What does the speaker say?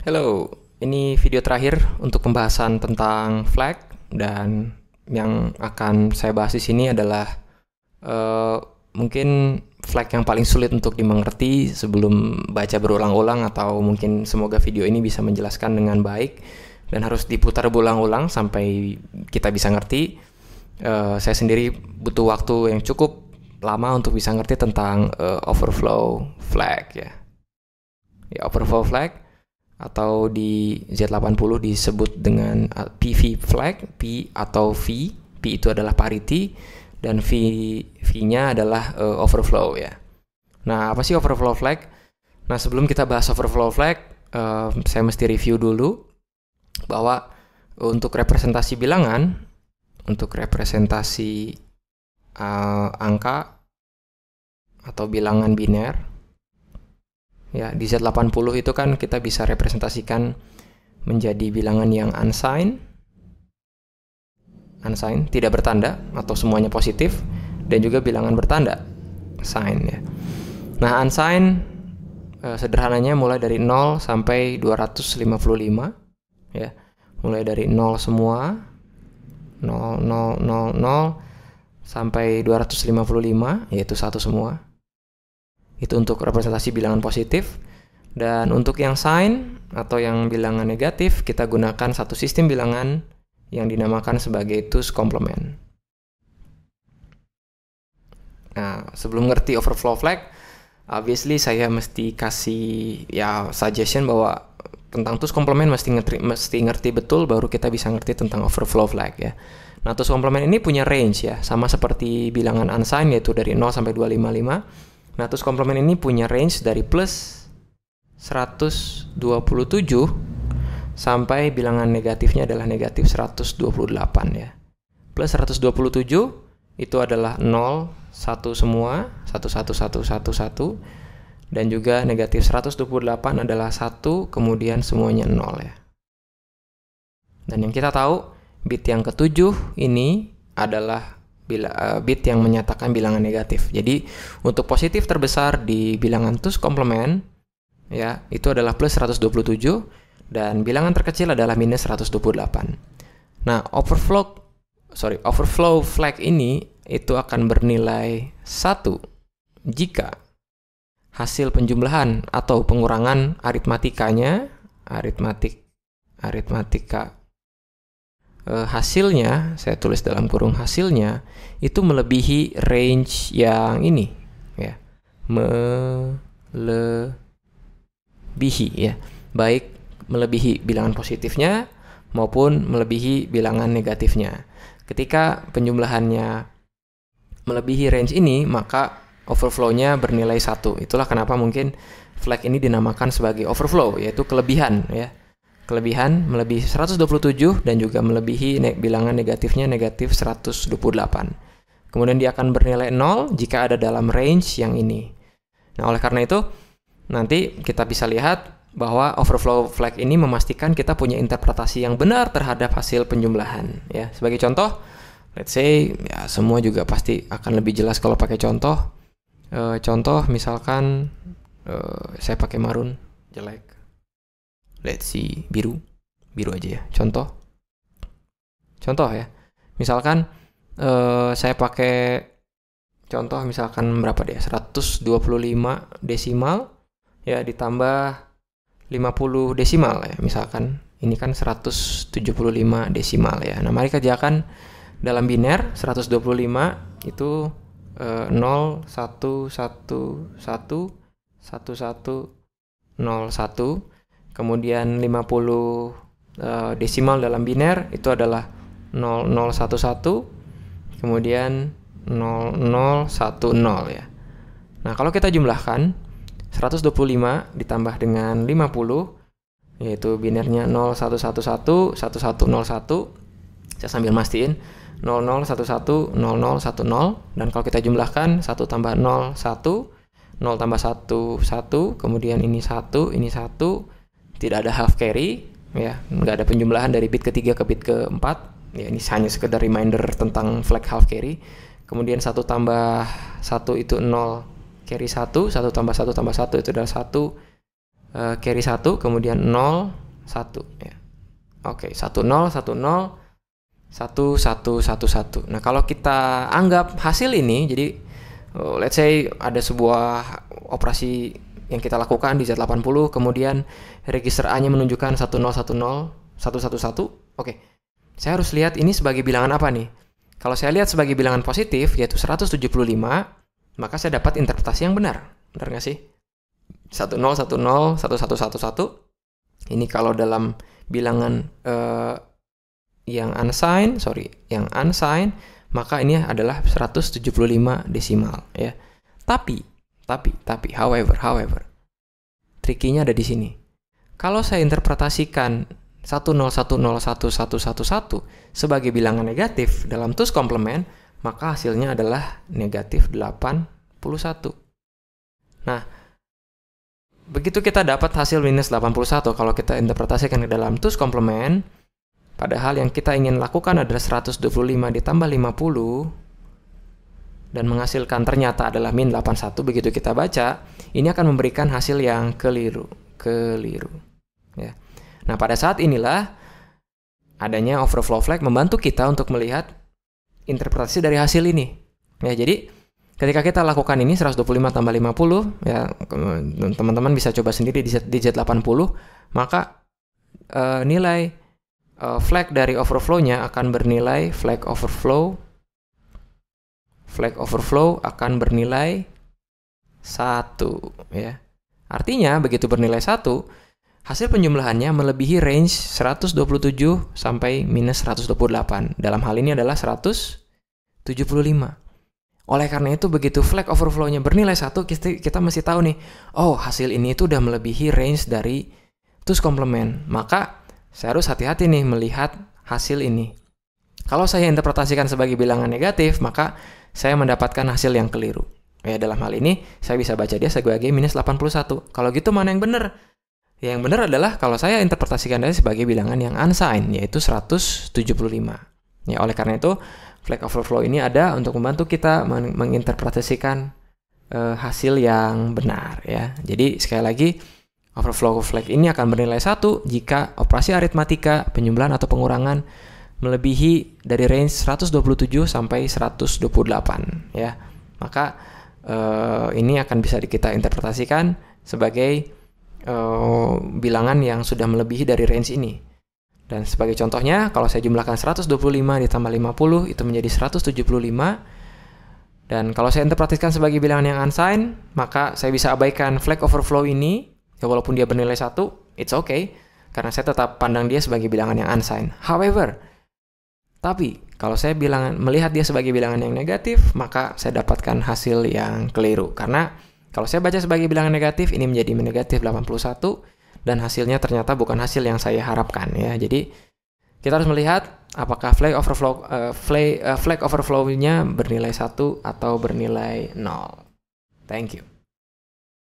Halo, ini video terakhir untuk pembahasan tentang flag dan yang akan saya bahas di sini adalah mungkin flag yang paling sulit untuk dimengerti sebelum baca berulang-ulang, atau mungkin semoga video ini bisa menjelaskan dengan baik dan harus diputar berulang-ulang sampai kita bisa ngerti. Saya sendiri butuh waktu yang cukup lama untuk bisa ngerti tentang overflow flag ya. Overflow flag atau di Z80 disebut dengan PV flag, P atau V. P itu adalah parity dan V-nya adalah overflow ya. Nah, apa sih overflow flag? Nah, sebelum kita bahas overflow flag, saya mesti review dulu bahwa untuk representasi bilangan, untuk representasi angka atau bilangan biner, ya, di Z80 itu kan kita bisa representasikan menjadi bilangan yang unsigned, tidak bertanda atau semuanya positif, dan juga bilangan bertanda, sign ya. Nah, unsigned sederhananya mulai dari 0 sampai 255 ya. Mulai dari 0 semua, 0 0 0 0 sampai 255, yaitu 1 semua. Itu untuk representasi bilangan positif. Dan untuk yang sign atau yang bilangan negatif, kita gunakan satu sistem bilangan yang dinamakan sebagai two's complement. Nah, sebelum ngerti overflow flag, obviously saya mesti kasih suggestion bahwa tentang two's complement mesti ngerti betul, baru kita bisa ngerti tentang overflow flag ya. Nah, two's complement ini punya range ya, sama seperti bilangan unsigned, yaitu dari 0 sampai 255. Nah, two's complement ini punya range dari plus 127 sampai bilangan negatifnya adalah negatif 128 ya. Plus 127 itu adalah 0, 1 semua, 1 1 1 1 1, dan juga negatif 128 adalah 1, kemudian semuanya 0 ya. Dan yang kita tahu, bit yang ketujuh ini adalah bit yang menyatakan bilangan negatif. Jadi untuk positif terbesar di bilangan two's complement ya, itu adalah plus 127, dan bilangan terkecil adalah minus 128. Nah, overflow flag ini itu akan bernilai 1 jika hasil penjumlahan atau pengurangan aritmatika hasilnya, saya tulis dalam kurung hasilnya, itu melebihi range yang ini ya, melebihi ya, baik melebihi bilangan positifnya maupun melebihi bilangan negatifnya. Ketika penjumlahannya melebihi range ini, maka overflow-nya bernilai 1. Itulah kenapa mungkin flag ini dinamakan sebagai overflow, yaitu kelebihan ya. Kelebihan melebihi 127 dan juga melebihi bilangan negatifnya negatif 128. Kemudian dia akan bernilai 0 jika ada dalam range yang ini. Nah, oleh karena itu nanti kita bisa lihat bahwa overflow flag ini memastikan kita punya interpretasi yang benar terhadap hasil penjumlahan ya. Sebagai contoh, let's say ya, semua juga pasti akan lebih jelas kalau pakai contoh. Contoh misalkan saya pakai marun, jelek. Let's see, biru aja ya. Contoh ya. Misalkan saya pakai contoh misalkan berapa deh? 125 desimal ya ditambah 50 desimal ya. Misalkan ini kan 175 desimal ya. Nah, mari kerjakan dalam biner. 125 itu 0 1 1 1 1 1 1 0 1. Kemudian 50 desimal dalam biner itu adalah 0011, kemudian 0010 ya. Nah, kalau kita jumlahkan 125 ditambah dengan 50, yaitu binernya 0111 1101. Saya sambil mastiin 0011 0010, dan kalau kita jumlahkan 1 tambah 0 1, 0 tambah 1 1, kemudian ini 1, ini 1. Tidak ada half carry ya, nggak ada penjumlahan dari bit ketiga ke bit keempat ya. Ini hanya sekedar reminder tentang flag half carry. Kemudian 1 tambah 1 itu 0 carry 1, 1 tambah 1 tambah 1 itu adalah 1, carry 1, kemudian 0, 1 ya. Oke, 1 0 1 0 1 1 1 1. Nah, kalau kita anggap hasil ini, jadi let's say ada sebuah operasi yang kita lakukan di Z80, kemudian register A-nya menunjukkan 1010 111. Oke. Saya harus lihat ini sebagai bilangan apa nih? Kalau saya lihat sebagai bilangan positif, yaitu 175, maka saya dapat interpretasi yang benar. Benar nggak sih? 1010 1111. Ini kalau dalam bilangan yang unsigned, maka ini adalah 175 desimal ya. Tapi, however, trikinya ada di sini. Kalau saya interpretasikan 10101111 sebagai bilangan negatif dalam TUS komplement, maka hasilnya adalah negatif 81. Nah, begitu kita dapat hasil minus 81 kalau kita interpretasikan ke dalam TUS komplement, padahal yang kita ingin lakukan adalah 125 ditambah 50 dan menghasilkan ternyata adalah min 81. Begitu kita baca, ini akan memberikan hasil yang keliru ya. Nah, pada saat inilah adanya overflow flag membantu kita untuk melihat interpretasi dari hasil ini ya. Jadi ketika kita lakukan ini 125 tambah 50 ya, teman-teman bisa coba sendiri di Z80, maka nilai flag dari overflow-nya akan bernilai flag overflow akan bernilai 1 ya. Artinya begitu bernilai 1, hasil penjumlahannya melebihi range 127 sampai minus 128. Dalam hal ini adalah 175. Oleh karena itu begitu flag overflow-nya bernilai 1, kita mesti tahu nih, oh hasil ini itu udah melebihi range dari TUS komplement. Maka saya harus hati-hati nih melihat hasil ini. Kalau saya interpretasikan sebagai bilangan negatif, maka saya mendapatkan hasil yang keliru. Ya, dalam hal ini saya bisa baca dia sebagai minus 81. Kalau gitu mana yang benar? Ya, yang benar adalah kalau saya interpretasikan dia sebagai bilangan yang unsigned, yaitu 175. Ya, oleh karena itu flag overflow ini ada untuk membantu kita menginterpretasikan hasil yang benar ya. Jadi sekali lagi, overflow flag ini akan bernilai 1 jika operasi aritmatika, penjumlahan atau pengurangan melebihi dari range 127 sampai 128 ya. Maka ini akan bisa kita interpretasikan sebagai bilangan yang sudah melebihi dari range ini. Dan sebagai contohnya, kalau saya jumlahkan 125 ditambah 50, itu menjadi 175. Dan kalau saya interpretasikan sebagai bilangan yang unsigned, maka saya bisa abaikan flag overflow ini. Ya, walaupun dia bernilai 1, it's okay. Karena saya tetap pandang dia sebagai bilangan yang unsigned. However, tapi kalau saya melihat dia sebagai bilangan yang negatif, maka saya dapatkan hasil yang keliru. Karena kalau saya baca sebagai bilangan negatif, ini menjadi negatif 81. Dan hasilnya ternyata bukan hasil yang saya harapkan ya. Jadi kita harus melihat apakah flag overflow-nya bernilai 1 atau bernilai 0. Thank you.